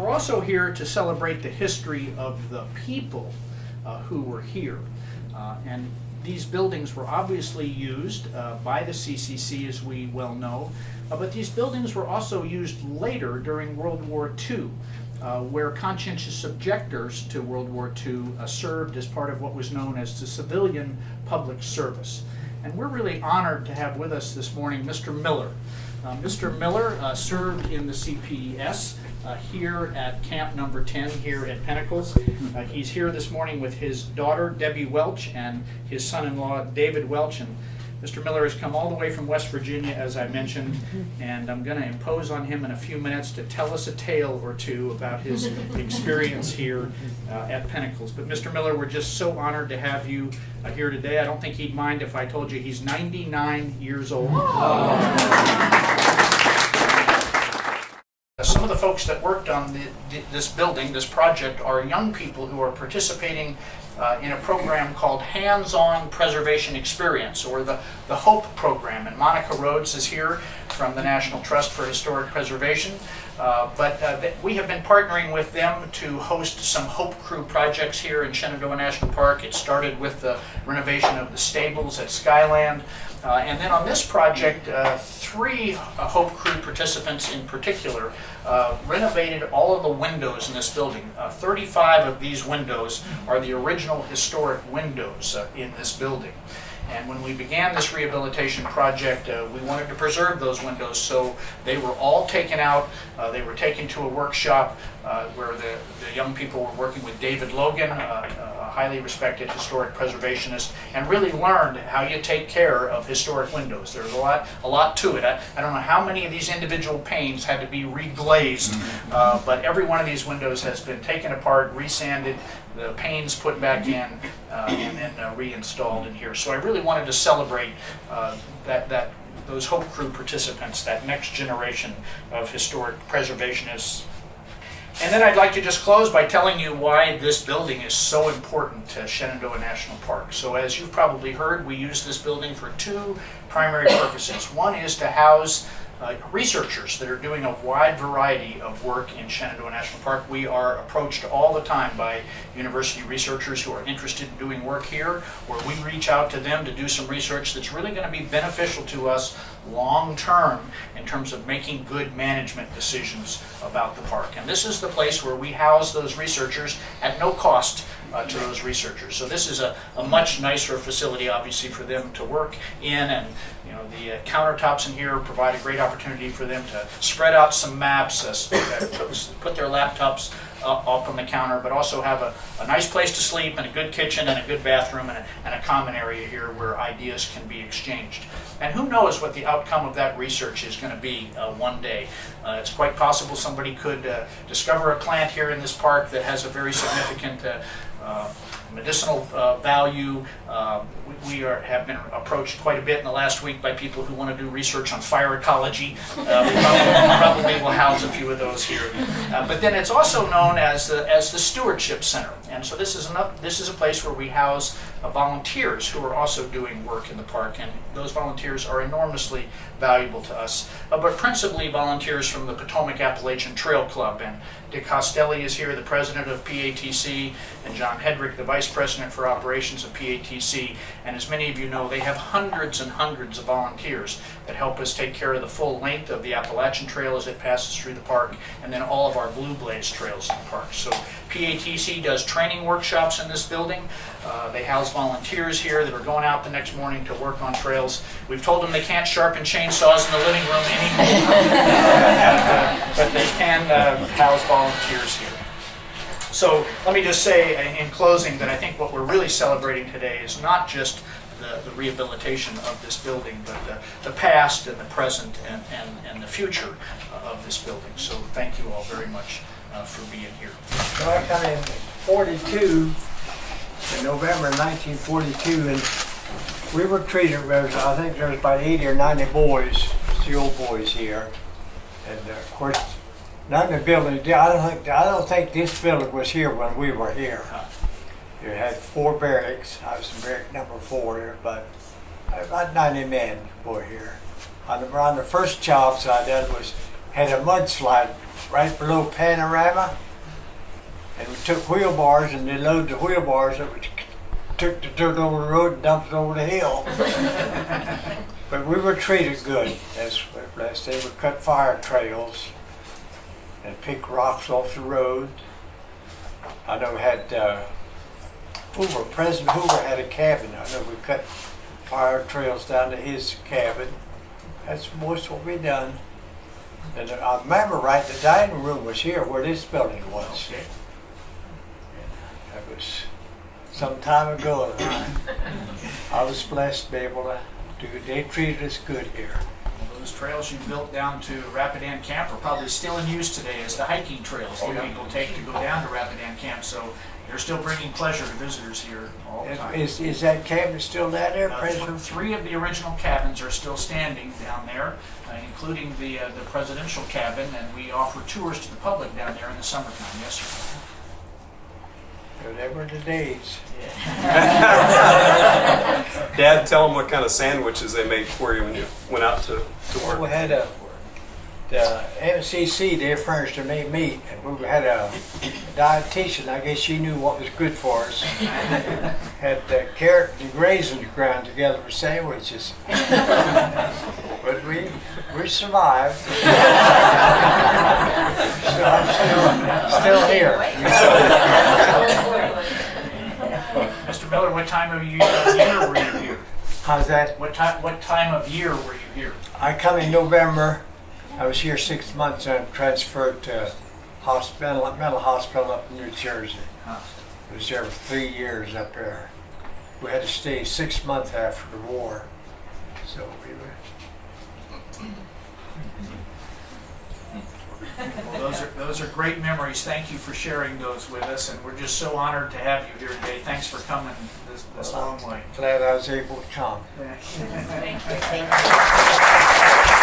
we're also here to celebrate the history of the people who were here. And these buildings were obviously used by the CCC, as we well know, but these buildings were also used later during World War II, where conscientious objectors to World War II served as part of what was known as the civilian public service. And we're really honored to have with us this morning Mr. Miller. Mr. Miller served in the CPS here at Camp Number 10 here at Pinnacles. He's here this morning with his daughter, Debbie Welch, and his son-in-law, David Welch. And Mr. Miller has come all the way from West Virginia, as I mentioned, and I'm going to impose on him in a few minutes to tell us a tale or two about his experience here at Pinnacles. But Mr. Miller, we're just so honored to have you here today. I don't think he'd mind if I told you he's 99 years old. Some of the folks that worked on this building, this project, are young people who are participating in a program called Hands-On Preservation Experience, or the HOPE program. And Monica Rhodes is here from the National Trust for Historic Preservation. We have been partnering with them to host some HOPE Crew projects here in Shenandoah National Park. It started with the renovation of the stables at Skyland. And then on this project, 3 HOPE Crew participants in particular renovated all of the windows in this building. 35 of these windows are the original historic windows in this building. And when we began this rehabilitation project, we wanted to preserve those windows, so they were all taken out. They were taken to a workshop where the young people were working with David Logan, a highly respected historic preservationist, and really learned how you take care of historic windows. There's a lot to it. I don't know how many of these individual panes had to be reglazed, but every one of these windows has been taken apart, resanded, the panes put back in, and then reinstalled in here. So I really wanted to celebrate those HOPE Crew participants, that next generation of historic preservationists. And then I'd like to just close by telling you why this building is so important to Shenandoah National Park. So as you've probably heard, we use this building for 2 primary purposes. One is to house researchers that are doing a wide variety of work in Shenandoah National Park. We are approached all the time by university researchers who are interested in doing work here, where we reach out to them to do some research that's really going to be beneficial to us long term in terms of making good management decisions about the park. And this is the place where we house those researchers at no cost to those researchers. So this is a much nicer facility, obviously, for them to work in, and the countertops in here provide a great opportunity for them to spread out some maps, put their laptops up on the counter, but also have a nice place to sleep, and a good kitchen, and a good bathroom, and a common area here where ideas can be exchanged. And who knows what the outcome of that research is going to be one day. It's quite possible somebody could discover a plant here in this park that has a very significant medicinal value. We have been approached quite a bit in the last week by people who want to do research on fire ecology. We probably will house a few of those here. But then it's also known as the Stewardship Center. And so this is a place where we house volunteers who are also doing work in the park, and those volunteers are enormously valuable to us, but principally volunteers from the Potomac Appalachian Trail Club. And Dick Costelli is here, the president of PATC, and John Hedrick, the vice president for operations of PATC. And as many of you know, they have hundreds and hundreds of volunteers that help us take care of the full length of the Appalachian Trail as it passes through the park, and then all of our Blue Blaze trails in the park. So PATC does training workshops in this building. They house volunteers here that are going out the next morning to work on trails. We've told them they can't sharpen chainsaws in the living room anymore, but they can house volunteers here. So let me just say in closing that I think what we're really celebrating today is not just the rehabilitation of this building, but the past and the present and the future of this building. So thank you all very much for being here. So I got in 42, in November 1942, and we were treated, I think there was about 80 or 90 boys, SEAL boys here. And of course, none of the buildings, I don't think this building was here when we were here. It had 4 barracks. I was in barrack number 4, but about 90 men were here. On the first job I did had a mudslide right below Panorama. And we took wheelbars and they loaded the wheelbars that we took the dirt over the road and dumped it over the hill. But we were treated good. As last day, we cut fire trails and pick rocks off the road. I know we had Hoover, President Hoover had a cabin. I know we cut fire trails down to his cabin. That's most what we done. And I remember right, the dining room was here where this building was. Okay. That was some time ago. I was blessed to be able to do it. They treated us good here. Those trails you built down to Rapidan Camp are probably still in use today as the hiking trails that people take to go down to Rapidan Camp. So they're still bringing pleasure to visitors here all the time. Is that cabin still down there, President? 3 of the original cabins are still standing down there, including the presidential cabin, and we offer tours to the public down there in the summertime. Yes, sir. They were the days. Dad, tell them what kind of sandwiches they made for you when you went out to We work. had the CCC, they furnished to make meat, and we had a dietitian. I guess she knew what was good for us. Had the carrot and raisins ground together for sandwiches. But we survived. So I'm still here. Mr. Miller, what time of year were you here? How's that? What time of year were you here? I come in November. I was here 6 months and I'm transferred to mental hospital up in New Jersey. Huh. I was there for 3 years up there. We had to stay 6 months after the war. So we were. Well, those are great memories. Thank you for sharing those with us, and we're just so honored to have you here today. Thanks for coming this long way. Glad I was able to come. Thank you.